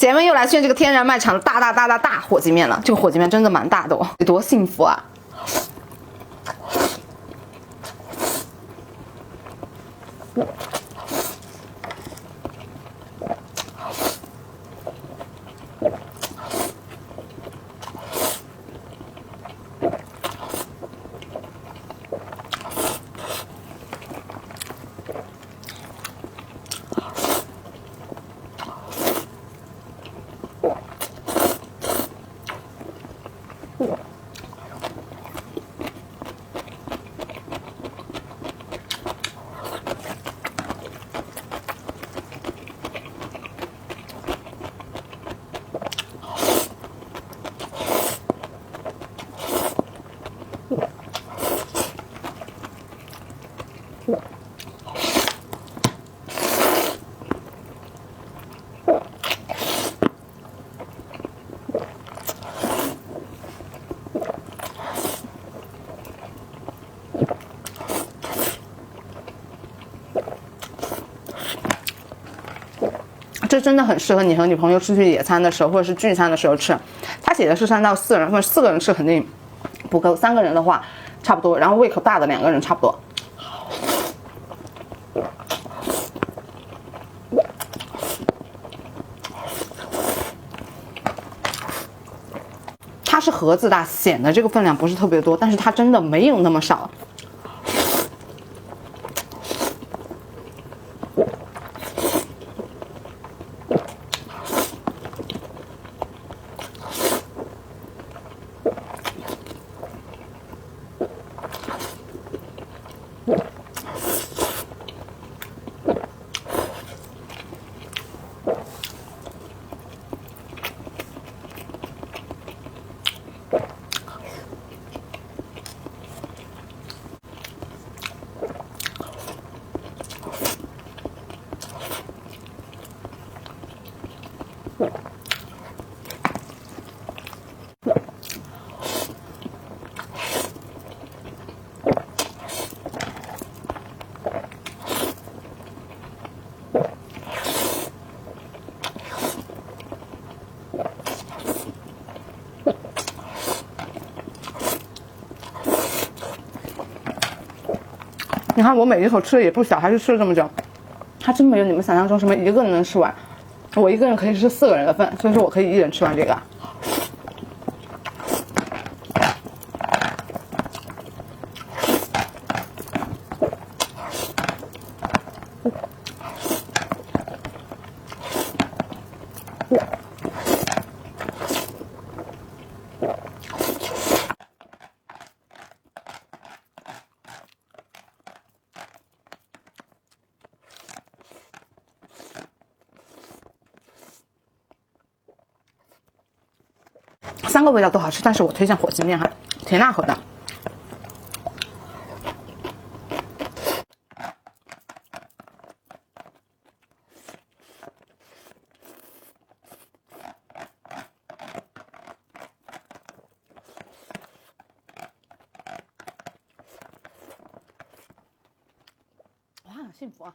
姐妹又来炫这个天然卖场的大火鸡面了，这个火鸡面真的蛮大的哦，得多幸福啊！这真的很适合你和女朋友出去野餐的时候，或者是聚餐的时候吃。它写的是3到4人，或者4个人吃肯定不够，3个人的话差不多，然后胃口大的2个人差不多。它是盒子大，显得这个分量不是特别多，但是它真的没有那么少。你看我每一口吃的也不小，还是吃了这么久，它真没有你们想象中什么一个人能吃完，我一个人可以吃4个人的份，所以说我可以一人吃完这个。3个味道都好吃，但是我推荐火鸡面哈，甜辣口的。哇，幸福啊！